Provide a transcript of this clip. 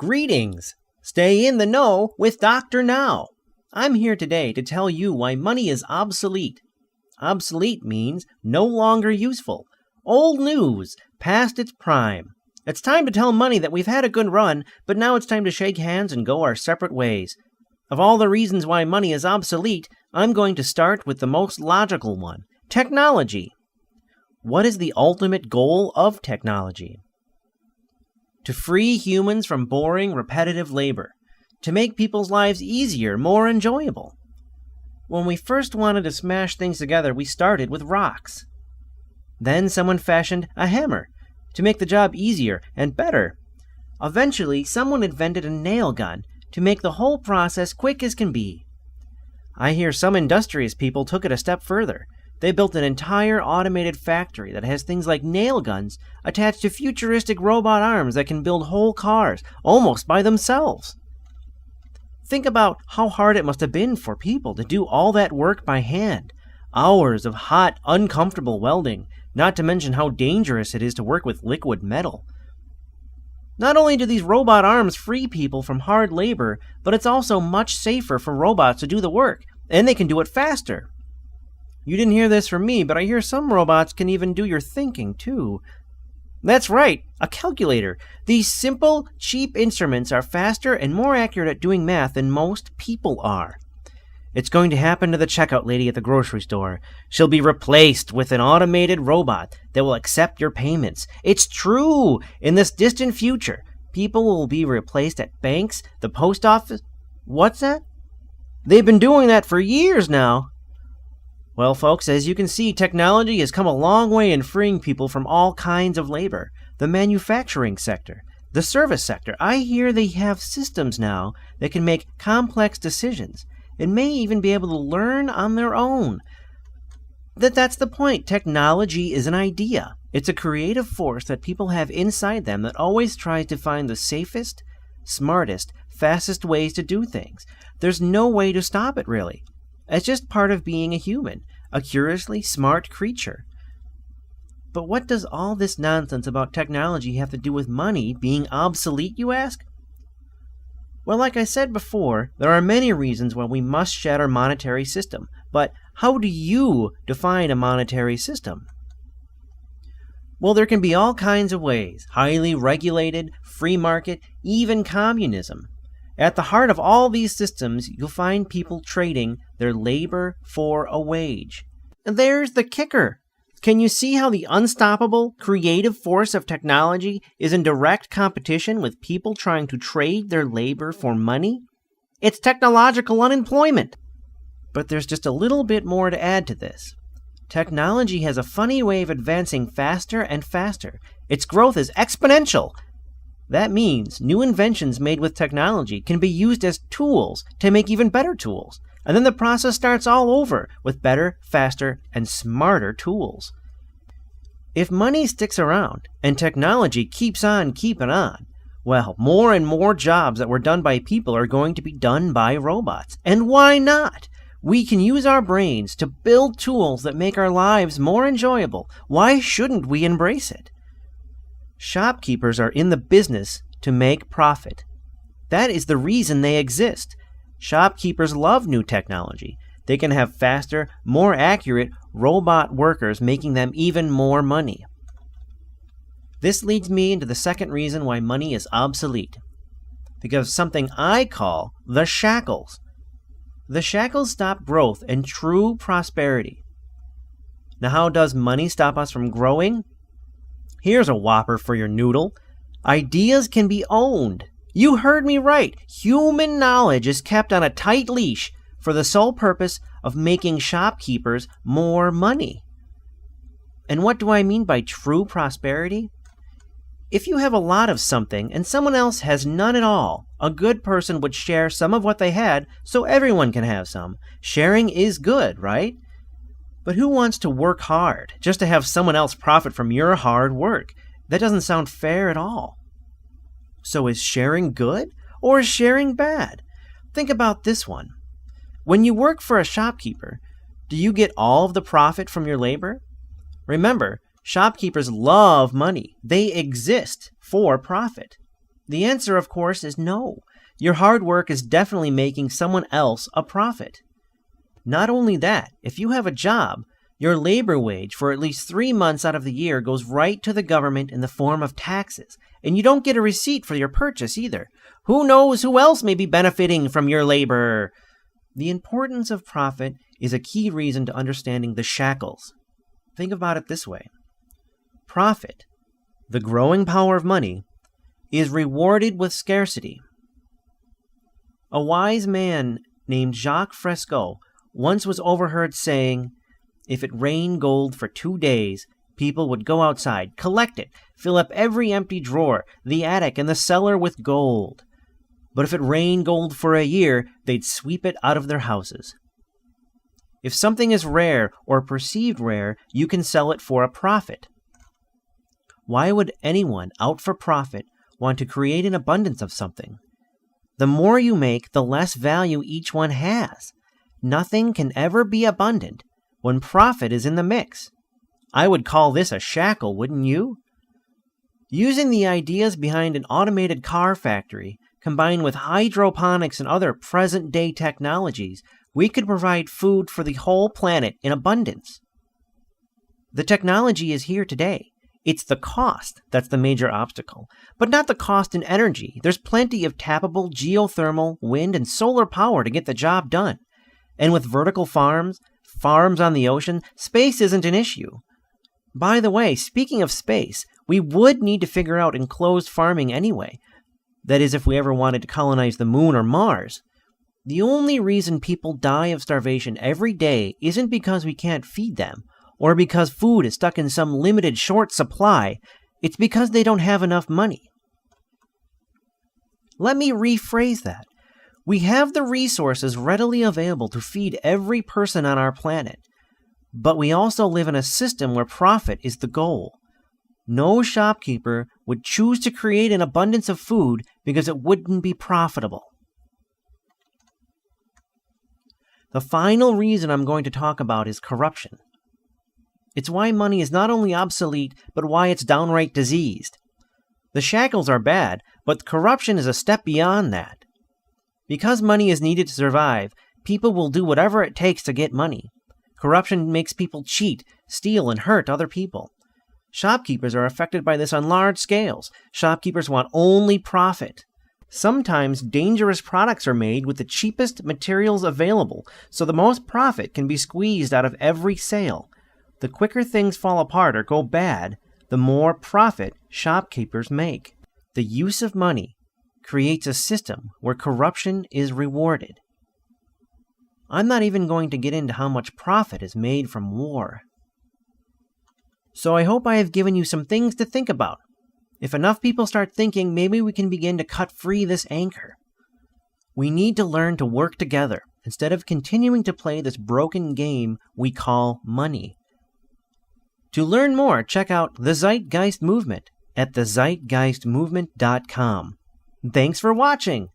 Greetings! Stay in the know with Dr. Now. I'm here today to tell you why money is obsolete. Obsolete means no longer useful. Old news, past its prime. It's time to tell money that we've had a good run, but now it's time to shake hands and go our separate ways. Of all the reasons why money is obsolete, I'm going to start with the most logical one, technology. What is the ultimate goal of technology? To free humans from boring, repetitive labor. To make people's lives easier, more enjoyable. When we first wanted to smash things together, we started with rocks. Then someone fashioned a hammer to make the job easier and better. Eventually, someone invented a nail gun to make the whole process quick as can be. I hear some industrious people took it a step further. They built an entire automated factory that has things like nail guns attached to futuristic robot arms that can build whole cars almost by themselves. Think about how hard it must have been for people to do all that work by hand. Hours of hot, uncomfortable welding, not to mention how dangerous it is to work with liquid metal. Not only do these robot arms free people from hard labor, but it's also much safer for robots to do the work, and they can do it faster. You didn't hear this from me, but I hear some robots can even do your thinking, too. That's right, a calculator. These simple, cheap instruments are faster and more accurate at doing math than most people are. It's going to happen to the checkout lady at the grocery store. She'll be replaced with an automated robot that will accept your payments. It's true! In this distant future, people will be replaced at banks, the post office. What's that? They've been doing that for years now. Well, folks, as you can see, technology has come a long way in freeing people from all kinds of labor. The manufacturing sector, the service sector. I hear they have systems now that can make complex decisions and may even be able to learn on their own. That's the point. Technology is an idea. It's a creative force that people have inside them that always tries to find the safest, smartest, fastest ways to do things. There's no way to stop it, really. It's just part of being a human, a curiously smart creature. But what does all this nonsense about technology have to do with money being obsolete, you ask? Well, like I said before, there are many reasons why we must shed our monetary system. But how do you define a monetary system? Well, there can be all kinds of ways. Highly regulated, free market, even communism. At the heart of all these systems, you'll find people trading their labor for a wage. And there's the kicker. Can you see how the unstoppable, creative force of technology is in direct competition with people trying to trade their labor for money? It's technological unemployment. But there's just a little bit more to add to this. Technology has a funny way of advancing faster and faster. Its growth is exponential. That means new inventions made with technology can be used as tools to make even better tools. And then the process starts all over with better, faster, and smarter tools. If money sticks around and technology keeps on keeping on, well, more and more jobs that were done by people are going to be done by robots. And why not? We can use our brains to build tools that make our lives more enjoyable. Why shouldn't we embrace it? Shopkeepers are in the business to make profit. That is the reason they exist. Shopkeepers love new technology. They can have faster, more accurate robot workers, making them even more money. This leads me into the second reason why money is obsolete. Because of something I call the shackles. The shackles stop growth and true prosperity. Now, how does money stop us from growing? Here's a whopper for your noodle. Ideas can be owned. You heard me right. Human knowledge is kept on a tight leash for the sole purpose of making shopkeepers more money. And what do I mean by true prosperity? If you have a lot of something and someone else has none at all, a good person would share some of what they had so everyone can have some. Sharing is good, right? But who wants to work hard just to have someone else profit from your hard work? That doesn't sound fair at all. So is sharing good or is sharing bad? Think about this one. When you work for a shopkeeper, do you get all of the profit from your labor? Remember, shopkeepers love money. They exist for profit. The answer, of course, is no. Your hard work is definitely making someone else a profit. Not only that, if you have a job, your labor wage for at least 3 months out of the year goes right to the government in the form of taxes, and you don't get a receipt for your purchase either. Who knows who else may be benefiting from your labor? The importance of profit is a key reason to understanding the shackles. Think about it this way. Profit, the growing power of money, is rewarded with scarcity. A wise man named Jacques Fresco once was overheard saying, "If it rained gold for 2 days, people would go outside, collect it, fill up every empty drawer, the attic, and the cellar with gold. But if it rained gold for a year, they'd sweep it out of their houses." If something is rare or perceived rare, you can sell it for a profit. Why would anyone out for profit want to create an abundance of something? The more you make, the less value each one has. Nothing can ever be abundant when profit is in the mix. I would call this a shackle, wouldn't you? Using the ideas behind an automated car factory, combined with hydroponics and other present-day technologies, we could provide food for the whole planet in abundance. The technology is here today. It's the cost that's the major obstacle, but not the cost in energy. There's plenty of tappable geothermal, wind, and solar power to get the job done. And with vertical farms on the ocean, space isn't an issue. By the way, speaking of space, we would need to figure out enclosed farming anyway. That is, if we ever wanted to colonize the moon or Mars. The only reason people die of starvation every day isn't because we can't feed them, or because food is stuck in some limited short supply. It's because they don't have enough money. Let me rephrase that. We have the resources readily available to feed every person on our planet, but we also live in a system where profit is the goal. No shopkeeper would choose to create an abundance of food because it wouldn't be profitable. The final reason I'm going to talk about is corruption. It's why money is not only obsolete, but why it's downright diseased. The shackles are bad, but corruption is a step beyond that. Because money is needed to survive, people will do whatever it takes to get money. Corruption makes people cheat, steal, and hurt other people. Shopkeepers are affected by this on large scales. Shopkeepers want only profit. Sometimes dangerous products are made with the cheapest materials available, so the most profit can be squeezed out of every sale. The quicker things fall apart or go bad, the more profit shopkeepers make. The use of money creates a system where corruption is rewarded. I'm not even going to get into how much profit is made from war. So I hope I have given you some things to think about. If enough people start thinking, maybe we can begin to cut free this anchor. We need to learn to work together instead of continuing to play this broken game we call money. To learn more, check out the Zeitgeist Movement at thezeitgeistmovement.com. Thanks for watching!